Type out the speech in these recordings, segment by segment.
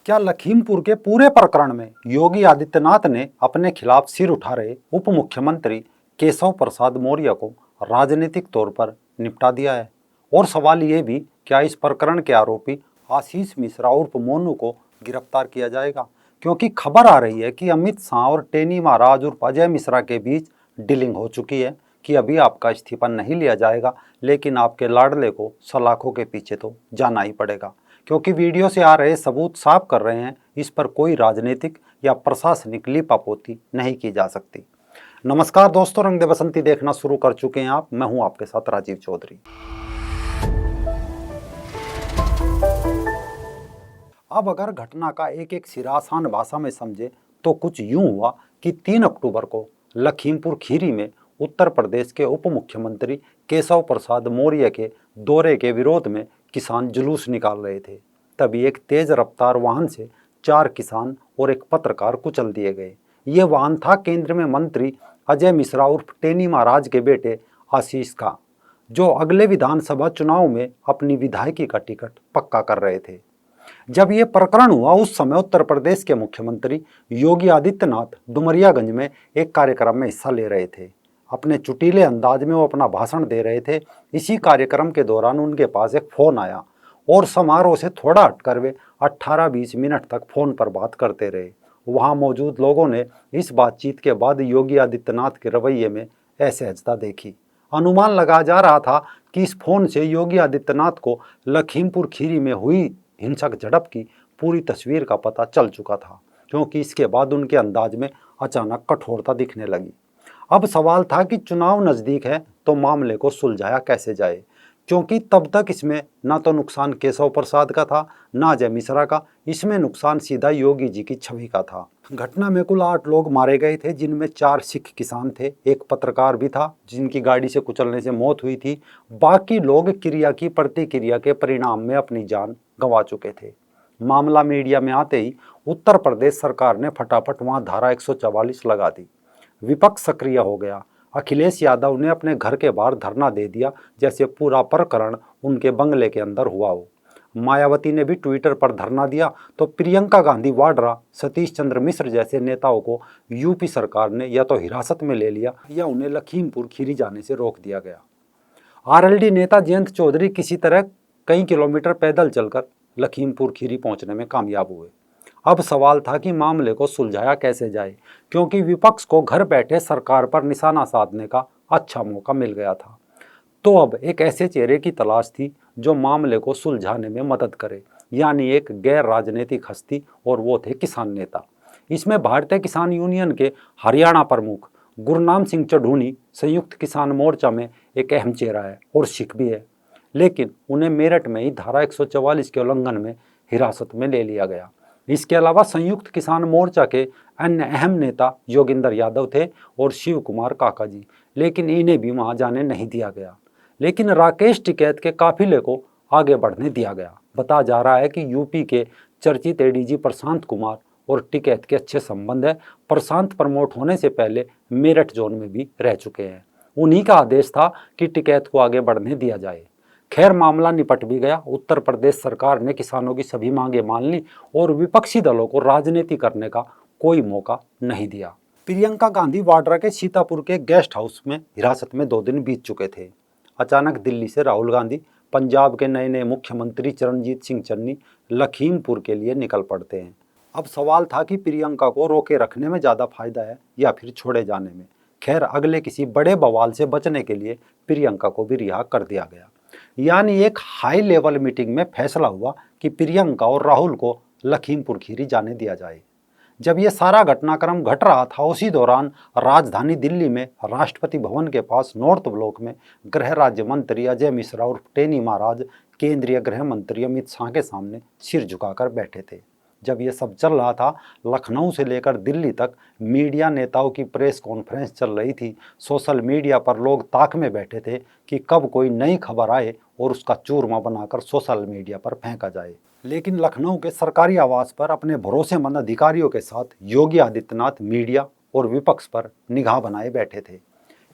क्या लखीमपुर के पूरे प्रकरण में योगी आदित्यनाथ ने अपने खिलाफ सिर उठा रहे उप मुख्यमंत्री केशव प्रसाद मौर्य को राजनीतिक तौर पर निपटा दिया है? और सवाल ये भी, क्या इस प्रकरण के आरोपी आशीष मिश्रा उर्फ मोनू को गिरफ्तार किया जाएगा? क्योंकि खबर आ रही है कि अमित शाह और टेनी महाराज उर्फ अजय मिश्रा के बीच डीलिंग हो चुकी है कि अभी आपका इस्तीफा नहीं लिया जाएगा, लेकिन आपके लाडले को सलाखों के पीछे तो जाना ही पड़ेगा। क्योंकि वीडियो से आ रहे सबूत साफ कर रहे हैं इस पर कोई राजनीतिक या प्रशासनिक लीपापोती नहीं की जा सकती। नमस्कार दोस्तों, रंग दे बसंती देखना शुरू कर चुके हैं आप। मैं हूं आपके साथ राजीव चौधरी। अब अगर घटना का एक एक सिरा आसान भाषा में समझे तो कुछ यूं हुआ कि 3 अक्टूबर को लखीमपुर खीरी में उत्तर प्रदेश के उप मुख्यमंत्री केशव प्रसाद मौर्य के दौरे के विरोध में किसान जुलूस निकाल रहे थे। तभी एक तेज रफ्तार वाहन से 4 किसान और एक पत्रकार कुचल दिए गए। ये वाहन था केंद्र में मंत्री अजय मिश्रा उर्फ टेनी महाराज के बेटे आशीष का, जो अगले विधानसभा चुनाव में अपनी विधायकी का टिकट पक्का कर रहे थे। जब ये प्रकरण हुआ उस समय उत्तर प्रदेश के मुख्यमंत्री योगी आदित्यनाथ डुमरियागंज में एक कार्यक्रम में हिस्सा ले रहे थे। अपने चुटीले अंदाज में वो अपना भाषण दे रहे थे। इसी कार्यक्रम के दौरान उनके पास एक फ़ोन आया और समारोह से थोड़ा हटकर वे 18-20 मिनट तक फ़ोन पर बात करते रहे। वहाँ मौजूद लोगों ने इस बातचीत के बाद योगी आदित्यनाथ के रवैये में असहजता देखी। अनुमान लगाया जा रहा था कि इस फ़ोन से योगी आदित्यनाथ को लखीमपुर खीरी में हुई हिंसक झड़प की पूरी तस्वीर का पता चल चुका था, क्योंकि इसके बाद उनके अंदाज में अचानक कठोरता दिखने लगी। अब सवाल था कि चुनाव नज़दीक है तो मामले को सुलझाया कैसे जाए, क्योंकि तब तक इसमें ना तो नुकसान केशव प्रसाद का था ना अजय मिश्रा का, इसमें नुकसान सीधा योगी जी की छवि का था। घटना में कुल 8 लोग मारे गए थे, जिनमें 4 सिख किसान थे, एक पत्रकार भी था जिनकी गाड़ी से कुचलने से मौत हुई थी। बाकी लोग क्रिया की प्रतिक्रिया के परिणाम में अपनी जान गंवा चुके थे। मामला मीडिया में आते ही उत्तर प्रदेश सरकार ने फटाफट वहां धारा 144 लगा दी। विपक्ष सक्रिय हो गया। अखिलेश यादव ने अपने घर के बाहर धरना दे दिया, जैसे पूरा प्रकरण उनके बंगले के अंदर हुआ हो। मायावती ने भी ट्विटर पर धरना दिया, तो प्रियंका गांधी वाड्रा, सतीश चंद्र मिश्र जैसे नेताओं को यूपी सरकार ने या तो हिरासत में ले लिया या उन्हें लखीमपुर खीरी जाने से रोक दिया गया। आरएलडी नेता जयंत चौधरी किसी तरह कई किलोमीटर पैदल चलकर लखीमपुर खीरी पहुंचने में कामयाब हुए। अब सवाल था कि मामले को सुलझाया कैसे जाए, क्योंकि विपक्ष को घर बैठे सरकार पर निशाना साधने का अच्छा मौका मिल गया था। तो अब एक ऐसे चेहरे की तलाश थी जो मामले को सुलझाने में मदद करे, यानी एक गैर राजनीतिक हस्ती, और वो थे किसान नेता। इसमें भारतीय किसान यूनियन के हरियाणा प्रमुख गुरनाम सिंह चढ़ूनी संयुक्त किसान मोर्चा में एक अहम चेहरा है और सिख भी है, लेकिन उन्हें मेरठ में ही धारा 144 के उल्लंघन में हिरासत में ले लिया गया। इसके अलावा संयुक्त किसान मोर्चा के अन्य अहम नेता योगिंदर यादव थे और शिव कुमार काका जी, लेकिन इन्हें भी वहां जाने नहीं दिया गया। लेकिन राकेश टिकैत के काफिले को आगे बढ़ने दिया गया। बताया जा रहा है कि यूपी के चर्चित एडीजी प्रशांत कुमार और टिकैत के अच्छे संबंध है। प्रशांत प्रमोट होने से पहले मेरठ जोन में भी रह चुके हैं। उन्हीं का आदेश था कि टिकैत को आगे बढ़ने दिया जाए। खैर, मामला निपट भी गया। उत्तर प्रदेश सरकार ने किसानों की सभी मांगे मान ली और विपक्षी दलों को राजनीति करने का कोई मौका नहीं दिया। प्रियंका गांधी वाड्रा के सीतापुर के गेस्ट हाउस में हिरासत में 2 दिन बीत चुके थे। अचानक दिल्ली से राहुल गांधी, पंजाब के नए नए मुख्यमंत्री चरणजीत सिंह चन्नी लखीमपुर के लिए निकल पड़ते हैं। अब सवाल था कि प्रियंका को रोके रखने में ज़्यादा फायदा है या फिर छोड़े जाने में। खैर, अगले किसी बड़े बवाल से बचने के लिए प्रियंका को भी रिहा कर दिया गया। यानी एक हाई लेवल मीटिंग में फैसला हुआ कि प्रियंका और राहुल को लखीमपुर खीरी जाने दिया जाए। जब ये सारा घटनाक्रम घट रहा था, उसी दौरान राजधानी दिल्ली में राष्ट्रपति भवन के पास नॉर्थ ब्लॉक में गृह राज्य मंत्री अजय मिश्रा और टेनी महाराज केंद्रीय गृह मंत्री अमित शाह के सामने सिर झुकाकर बैठे थे। जब ये सब चल रहा था, लखनऊ से लेकर दिल्ली तक मीडिया नेताओं की प्रेस कॉन्फ्रेंस चल रही थी। सोशल मीडिया पर लोग ताक में बैठे थे कि कब कोई नई खबर आए और उसका चूरमा बनाकर सोशल मीडिया पर फेंका जाए। लेकिन लखनऊ के सरकारी आवास पर अपने भरोसेमंद अधिकारियों के साथ योगी आदित्यनाथ मीडिया और विपक्ष पर निगाह बनाए बैठे थे।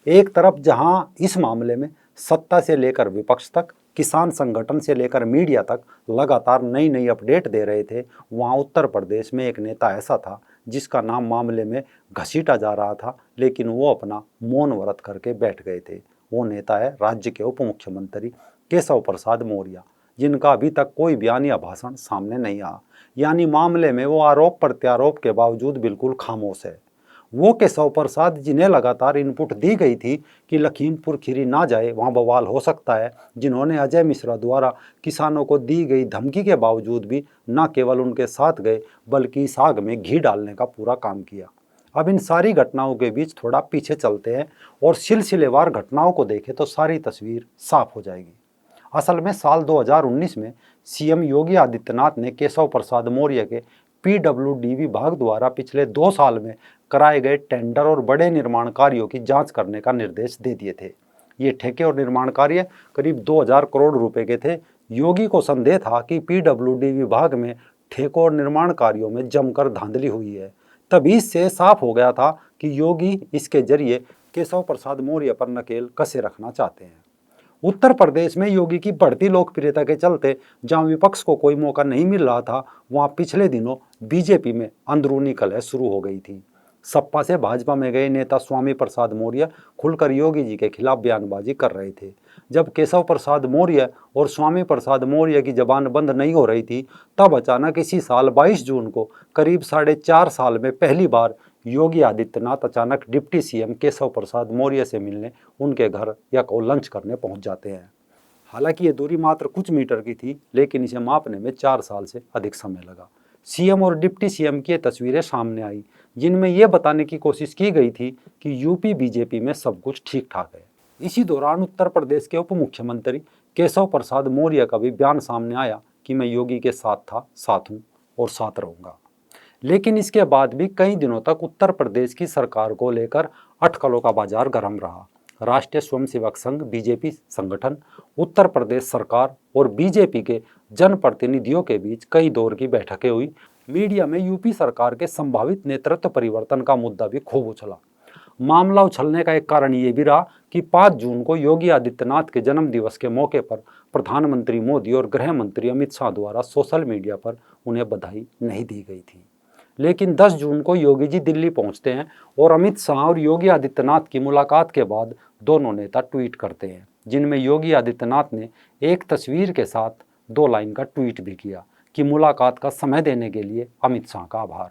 एक तरफ जहां इस मामले में सत्ता से लेकर विपक्ष तक, किसान संगठन से लेकर मीडिया तक लगातार नई नई अपडेट दे रहे थे। वहाँ उत्तर प्रदेश में एक नेता ऐसा था जिसका नाम मामले में घसीटा जा रहा था, लेकिन वो अपना मौन व्रत करके बैठ गए थे। वो नेता है राज्य के उप मुख्यमंत्री केशव प्रसाद मौर्य, जिनका अभी तक कोई बयान या भाषण सामने नहीं आया। यानी मामले में वो आरोप प्रत्यारोप के बावजूद बिल्कुल खामोश है। वो केशव प्रसाद जिन्हें लगातार इनपुट दी गई थी कि लखीमपुर खीरी ना जाए, वहाँ बवाल हो सकता है, जिन्होंने अजय मिश्रा द्वारा किसानों को दी गई धमकी के बावजूद भी न केवल उनके साथ गए बल्कि इस आग में घी डालने का पूरा काम किया। अब इन सारी घटनाओं के बीच थोड़ा पीछे चलते हैं और सिलसिलेवार घटनाओं को देखें तो सारी तस्वीर साफ हो जाएगी। असल में साल 2019 में सीएम योगी आदित्यनाथ ने केशव प्रसाद मौर्य के पीडब्ल्यूडी विभाग द्वारा पिछले 2 साल में कराए गए टेंडर और बड़े निर्माण कार्यों की जांच करने का निर्देश दे दिए थे। ये ठेके और निर्माण कार्य करीब 2000 करोड़ रुपए के थे। योगी को संदेह था कि पीडब्ल्यूडी विभाग में ठेकों और निर्माण कार्यों में जमकर धांधली हुई है। तभी इससे साफ हो गया था कि योगी इसके जरिए केशव प्रसाद मौर्य पर नकेल कसे रखना चाहते हैं। उत्तर प्रदेश में योगी की बढ़ती लोकप्रियता के चलते जहां विपक्ष को कोई मौका नहीं मिल रहा था, वहां पिछले दिनों बीजेपी में अंदरूनी कलह शुरू हो गई थी। सपा से भाजपा में गए नेता स्वामी प्रसाद मौर्य खुलकर योगी जी के खिलाफ बयानबाजी कर रहे थे। जब केशव प्रसाद मौर्य और स्वामी प्रसाद मौर्य की जबान बंद नहीं हो रही थी, तब अचानक इसी साल 22 जून को करीब 4.5 साल में पहली बार योगी आदित्यनाथ अचानक डिप्टी सीएम केशव प्रसाद मौर्य से मिलने उनके घर या को लंच करने पहुंच जाते हैं। हालांकि ये दूरी मात्र कुछ मीटर की थी, लेकिन इसे मापने में 4 साल से अधिक समय लगा। सीएम और डिप्टी सीएम की तस्वीरें सामने आई, जिनमें यह बताने की कोशिश की गई थी कि यूपी बीजेपी में सब कुछ ठीक ठाक है। इसी दौरान उत्तर प्रदेश के उप मुख्यमंत्री केशव प्रसाद मौर्य का भी बयान सामने आया कि मैं योगी के साथ था, साथ हूँ और साथ रहूंगा। लेकिन इसके बाद भी कई दिनों तक उत्तर प्रदेश की सरकार को लेकर अटकलों का बाजार गर्म रहा। राष्ट्रीय स्वयंसेवक संघ बीजेपी संगठन, उत्तर प्रदेश सरकार और बीजेपी के जनप्रतिनिधियों के बीच कई दौर की बैठकें हुई। मीडिया में यूपी सरकार के संभावित नेतृत्व परिवर्तन का मुद्दा भी खूब उछला। मामला उछलने का एक कारण ये भी रहा कि 5 जून को योगी आदित्यनाथ के जन्म दिवस के मौके पर प्रधानमंत्री मोदी और गृह मंत्री अमित शाह द्वारा सोशल मीडिया पर उन्हें बधाई नहीं दी गई थी। लेकिन 10 जून को योगी जी दिल्ली पहुंचते हैं और अमित शाह और योगी आदित्यनाथ की मुलाकात के बाद दोनों नेता ट्वीट करते हैं, जिनमें योगी आदित्यनाथ ने एक तस्वीर के साथ 2 लाइन का ट्वीट भी किया कि मुलाकात का समय देने के लिए अमित शाह का आभार।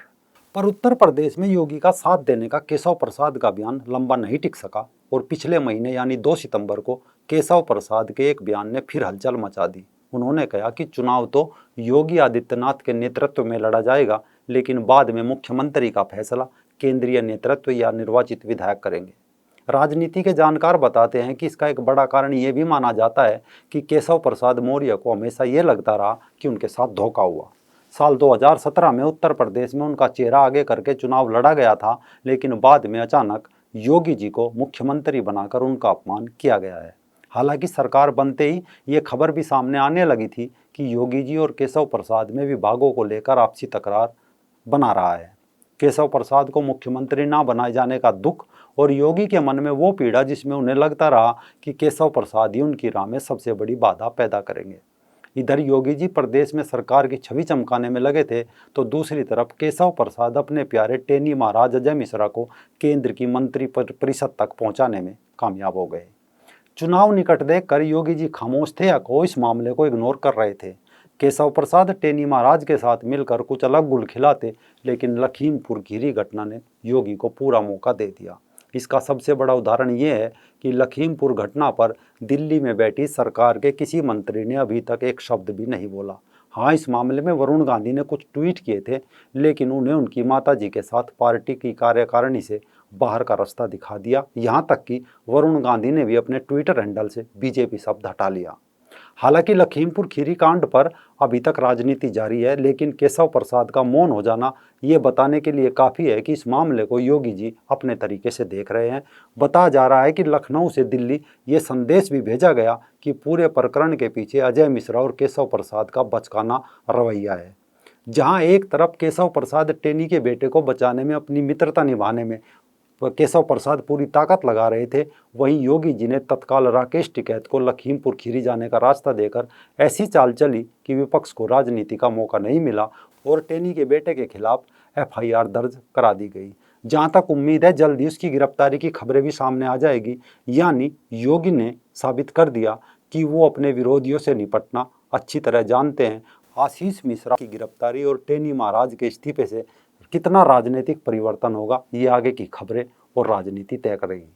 पर उत्तर प्रदेश में योगी का साथ देने का केशव प्रसाद का बयान लंबा नहीं टिक सका और पिछले महीने यानी 2 सितंबर को केशव प्रसाद के एक बयान ने फिर हलचल मचा दी। उन्होंने कहा कि चुनाव तो योगी आदित्यनाथ के नेतृत्व में लड़ा जाएगा, लेकिन बाद में मुख्यमंत्री का फैसला केंद्रीय नेतृत्व या निर्वाचित विधायक करेंगे। राजनीति के जानकार बताते हैं कि इसका एक बड़ा कारण ये भी माना जाता है कि केशव प्रसाद मौर्य को हमेशा ये लगता रहा कि उनके साथ धोखा हुआ। साल 2017 में उत्तर प्रदेश में उनका चेहरा आगे करके चुनाव लड़ा गया था, लेकिन बाद में अचानक योगी जी को मुख्यमंत्री बनाकर उनका अपमान किया गया है। हालांकि सरकार बनते ही ये खबर भी सामने आने लगी थी कि योगी जी और केशव प्रसाद में विभागों को लेकर आपसी तकरार बना रहा है। केशव प्रसाद को मुख्यमंत्री ना बनाए जाने का दुख और योगी के मन में वो पीड़ा जिसमें उन्हें लगता रहा कि केशव प्रसाद ही उनकी राह में सबसे बड़ी बाधा पैदा करेंगे। इधर योगी जी प्रदेश में सरकार की छवि चमकाने में लगे थे, तो दूसरी तरफ केशव प्रसाद अपने प्यारे टेनी महाराज अजय मिश्रा को केंद्र की मंत्री परिषद तक पहुंचाने में कामयाब हो गए। चुनाव निकट देखकर योगी जी खामोश थे या को इस मामले को इग्नोर कर रहे थे। केशव प्रसाद टेनी महाराज के साथ मिलकर कुछ अलग गुल खिलाते, लेकिन लखीमपुर खीरी घटना ने योगी को पूरा मौका दे दिया। इसका सबसे बड़ा उदाहरण ये है कि लखीमपुर घटना पर दिल्ली में बैठी सरकार के किसी मंत्री ने अभी तक एक शब्द भी नहीं बोला। हाँ, इस मामले में वरुण गांधी ने कुछ ट्वीट किए थे, लेकिन उन्हें उनकी माताजी के साथ पार्टी की कार्यकारिणी से बाहर का रास्ता दिखा दिया। यहाँ तक कि वरुण गांधी ने भी अपने ट्विटर हैंडल से बीजेपी शब्द हटा लिया। हालांकि लखीमपुर खीरी कांड पर अभी तक राजनीति जारी है, लेकिन केशव प्रसाद का मौन हो जाना ये बताने के लिए काफ़ी है कि इस मामले को योगी जी अपने तरीके से देख रहे हैं। बताया जा रहा है कि लखनऊ से दिल्ली ये संदेश भी भेजा गया कि पूरे प्रकरण के पीछे अजय मिश्रा और केशव प्रसाद का बचकाना रवैया है। जहां एक तरफ केशव प्रसाद टेनी के बेटे को बचाने में, अपनी मित्रता निभाने में केशव प्रसाद पूरी ताकत लगा रहे थे, वहीं योगी जी ने तत्काल राकेश टिकैत को लखीमपुर खीरी जाने का रास्ता देकर ऐसी चाल चली कि विपक्ष को राजनीति का मौका नहीं मिला और टेनी के बेटे के खिलाफ एफआईआर दर्ज करा दी गई। जहां तक उम्मीद है जल्दी उसकी गिरफ्तारी की खबरें भी सामने आ जाएगी। यानी योगी ने साबित कर दिया कि वो अपने विरोधियों से निपटना अच्छी तरह जानते हैं। आशीष मिश्रा की गिरफ्तारी और टेनी महाराज के इस्तीफे से कितना राजनीतिक परिवर्तन होगा, ये आगे की खबरें और राजनीति तय करेगी।